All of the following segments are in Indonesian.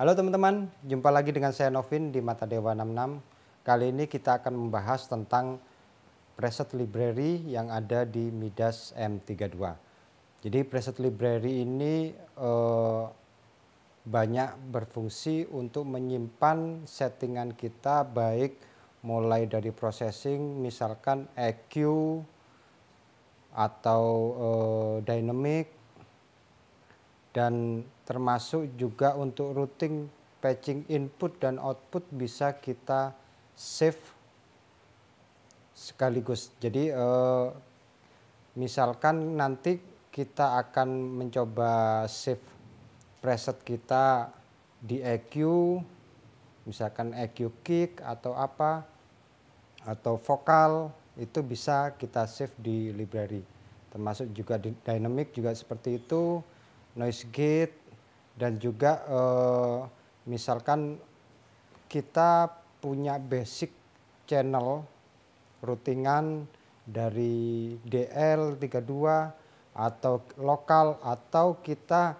Halo teman-teman, jumpa lagi dengan saya Novin di Mata Dewa 66. Kali ini kita akan membahas tentang preset library yang ada di Midas M32. Jadi preset library ini banyak berfungsi untuk menyimpan settingan kita, baik mulai dari processing, misalkan EQ atau dynamic, dan termasuk juga untuk routing, patching input dan output bisa kita save sekaligus. Jadi misalkan nanti kita akan mencoba save preset kita di EQ, misalkan EQ kick atau apa, atau vokal, itu bisa kita save di library. Termasuk juga di dynamic juga seperti itu, noise gate, dan juga misalkan kita punya basic channel routingan dari DL32 atau lokal, atau kita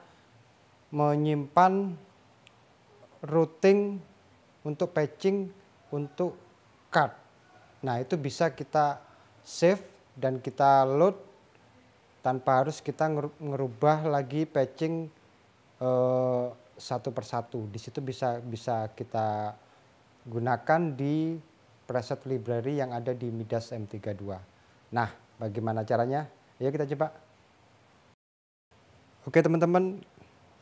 menyimpan routing untuk patching untuk card. Nah, itu bisa kita save dan kita load tanpa harus kita ngerubah lagi patching satu persatu. Di situ bisa kita gunakan di preset library yang ada di Midas M32. Nah, bagaimana caranya? Ayo kita coba. Oke teman-teman,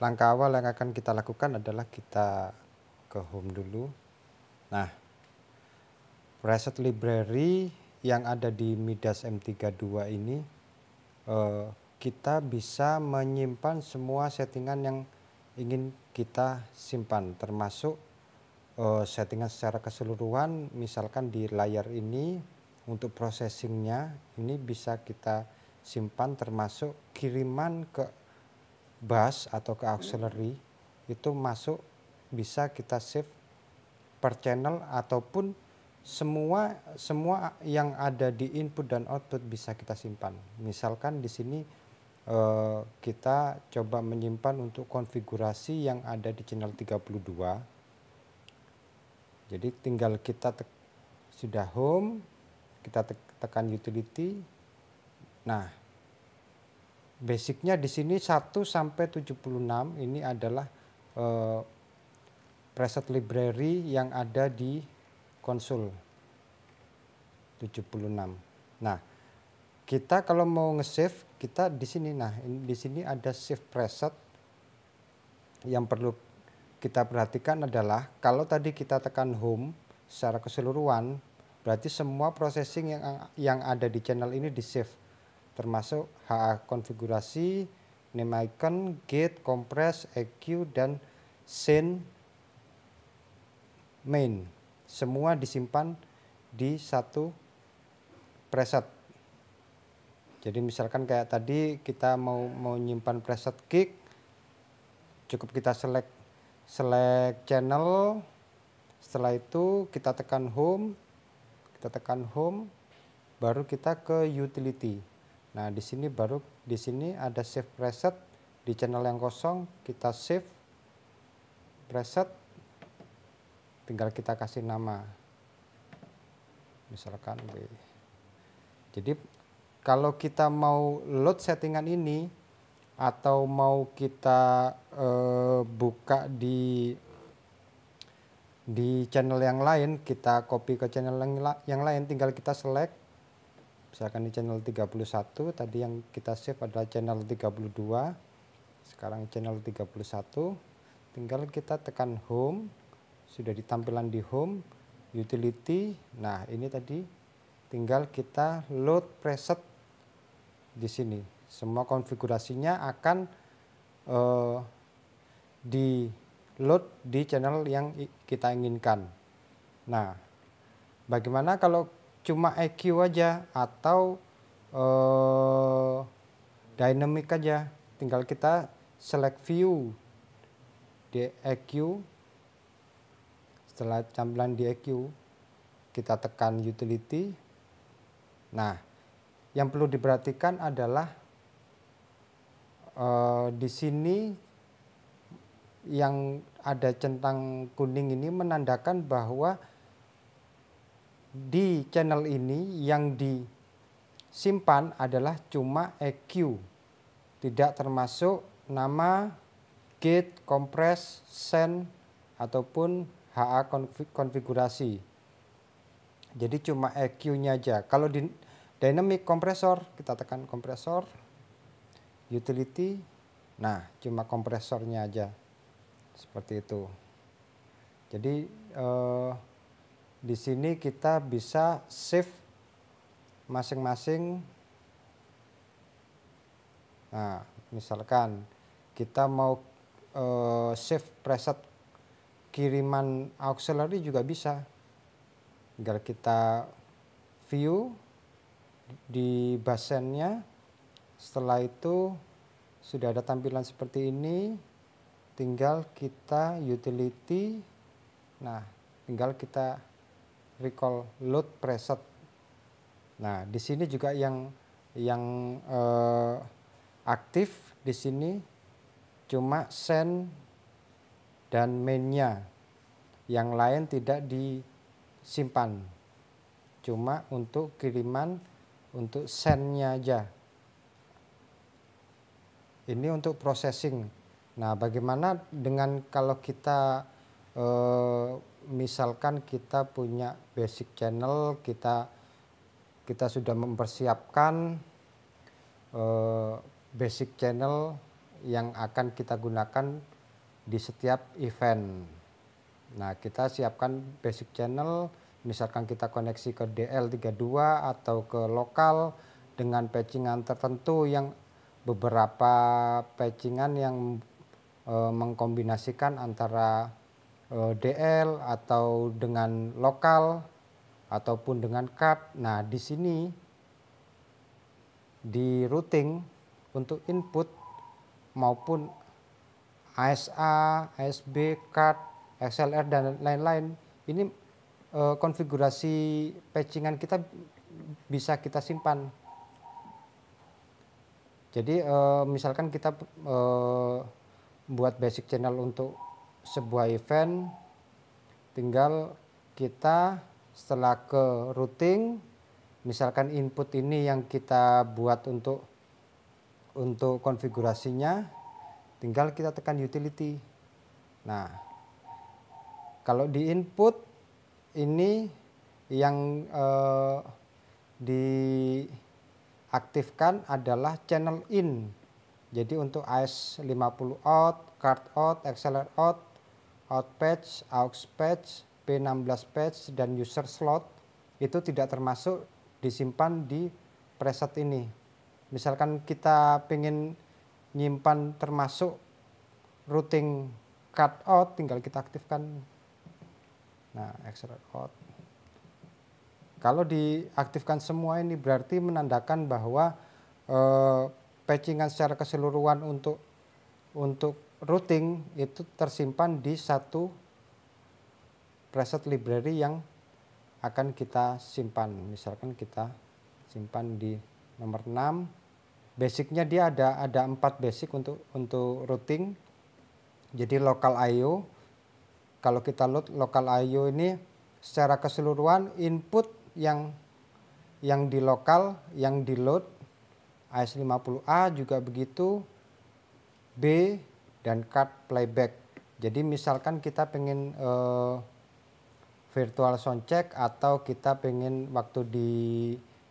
langkah awal yang akan kita lakukan adalah kita ke home dulu. Nah, preset library yang ada di Midas M32 ini kita bisa menyimpan semua settingan yang ingin kita simpan, termasuk settingan secara keseluruhan. Misalkan di layar ini untuk processingnya ini bisa kita simpan, termasuk kiriman ke bus atau ke auxiliary itu masuk, bisa kita save per channel, ataupun semua yang ada di input dan output bisa kita simpan. Misalkan di sini kita coba menyimpan untuk konfigurasi yang ada di channel 32. Jadi tinggal kita sudah home, kita tekan utility. Nah, basicnya di sini 1 sampai 76 ini adalah preset library yang ada di konsol 76. Nah, kita kalau mau nge-save, kita di sini. Nah, di sini ada save preset. Yang perlu kita perhatikan adalah kalau tadi kita tekan home secara keseluruhan, berarti semua processing yang ada di channel ini di save, termasuk HA konfigurasi, name icon, gate, compress, EQ, dan scene main. Semua disimpan di satu preset. Jadi misalkan kayak tadi kita mau nyimpan preset kick, cukup kita select channel. Setelah itu kita tekan home, baru kita ke utility. Nah, di sini ada save preset di channel yang kosong, kita save preset, tinggal kita kasih nama, misalkan B. Jadi kalau kita mau load settingan ini atau mau kita buka di channel yang lain, kita copy ke channel yang lain, tinggal kita select. Misalkan di channel 31, tadi yang kita save adalah channel 32, sekarang channel 31, tinggal kita tekan home, sudah di tampilan di home, utility. Nah, ini tadi tinggal kita load preset di sini. Semua konfigurasinya akan di load di channel yang kita inginkan. Nah, bagaimana kalau cuma EQ aja atau dynamic aja? Tinggal kita select view di EQ. Setelah tampilan di EQ, kita tekan utility. Nah, yang perlu diperhatikan adalah di sini yang ada centang kuning ini menandakan bahwa di channel ini yang disimpan adalah cuma EQ, tidak termasuk nama, gate, compress, send, ataupun HA konfigurasi. Jadi cuma EQ-nya aja. Kalau di dynamic kompresor, kita tekan kompresor, utility, nah cuma kompresornya aja. Seperti itu. Jadi di sini kita bisa save masing-masing. Nah, misalkan kita mau save preset kiriman auxiliary juga bisa. Tinggal kita view di basennya. Setelah itu sudah ada tampilan seperti ini. Tinggal kita utility. Nah, tinggal kita recall load preset. Nah, di sini juga yang aktif di sini cuma send dan mainnya. Yang lain tidak disimpan. Cuma untuk kiriman, untuk sendnya aja. Ini untuk processing. Nah, bagaimana dengan kalau kita misalkan kita punya basic channel, kita sudah mempersiapkan basic channel yang akan kita gunakan di setiap event. Nah, kita siapkan basic channel, misalkan kita koneksi ke DL32 atau ke lokal dengan patchingan tertentu, yang beberapa patchingan yang mengkombinasikan antara DL atau dengan lokal ataupun dengan card. Nah, di sini di routing untuk input maupun ASA, ASB, card, XLR dan lain-lain, ini konfigurasi patchingan kita bisa kita simpan. Jadi misalkan kita buat basic channel untuk sebuah event, tinggal kita setelah ke routing, misalkan input ini yang kita buat untuk konfigurasinya, tinggal kita tekan utility. Nah, kalau di input ini yang diaktifkan adalah channel in. Jadi untuk AS50 out, card out, XLR out, out patch, aux patch, P16 patch, dan user slot itu tidak termasuk disimpan di preset ini. Misalkan kita pengen nyimpan termasuk routing card out, tinggal kita aktifkan. Nah, XLR out. Kalau diaktifkan semua ini berarti menandakan bahwa patchingan secara keseluruhan untuk routing itu tersimpan di satu preset library yang akan kita simpan. Misalkan kita simpan di nomor 6. Basicnya dia ada 4 basic untuk routing. Jadi local IO. Kalau kita load local IO ini secara keseluruhan input yang di lokal, yang di load AS50A juga begitu, B, dan card playback. Jadi misalkan kita pengen virtual soundcheck atau kita pengen waktu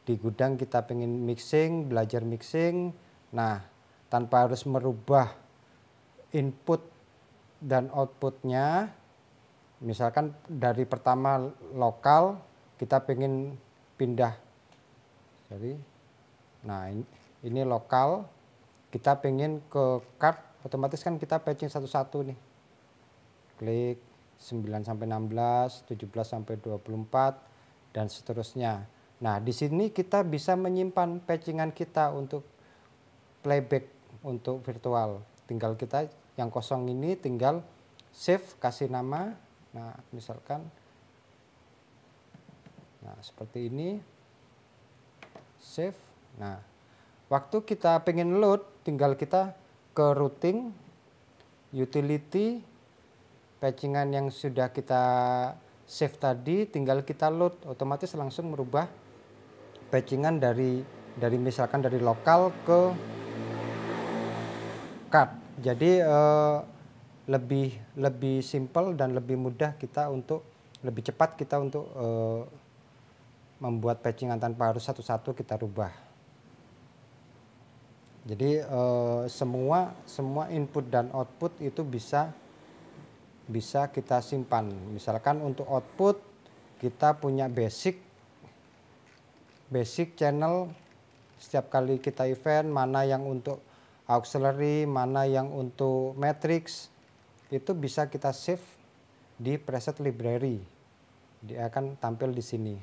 di gudang kita pengen mixing, belajar mixing, nah tanpa harus merubah input dan outputnya, misalkan dari pertama lokal kita pengen pindah, jadi nah ini lokal, kita pengen ke card, otomatis kan kita patching satu-satu nih, klik 9 sampai 16, 17 sampai 24 dan seterusnya. Nah, di sini kita bisa menyimpan patchingan kita untuk playback untuk virtual. Tinggal kita yang kosong ini tinggal save, kasih nama. Nah, misalkan seperti ini. Save. Nah, waktu kita pengen load, tinggal kita ke routing, utility, patchingan yang sudah kita save tadi, tinggal kita load, otomatis langsung merubah patchingan dari misalkan dari lokal ke card. Jadi lebih simple dan lebih mudah kita untuk lebih cepat kita untuk membuat patchingan tanpa harus satu-satu kita rubah. Jadi semua input dan output itu bisa kita simpan. Misalkan untuk output kita punya basic channel, setiap kali kita event mana yang untuk auxiliary, mana yang untuk matrix, itu bisa kita save di preset library. Dia akan tampil di sini.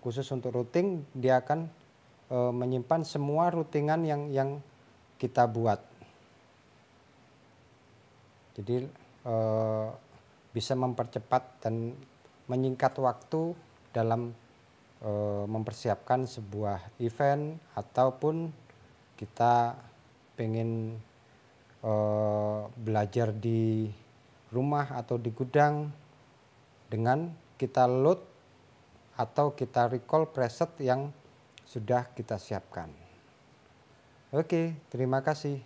Khusus untuk routing dia akan menyimpan semua routingan yang kita buat. Jadi bisa mempercepat dan menyingkat waktu dalam mempersiapkan sebuah event, ataupun kita pengen belajar di rumah atau di gudang dengan kita load atau kita recall preset yang sudah kita siapkan. Oke, terima kasih.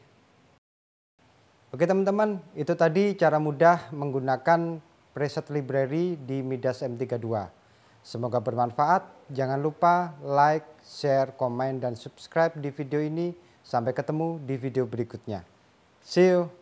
Oke teman-teman, itu tadi cara mudah menggunakan preset library di Midas M32. Semoga bermanfaat. Jangan lupa like, share, komen, dan subscribe di video ini. Sampai ketemu di video berikutnya. See you.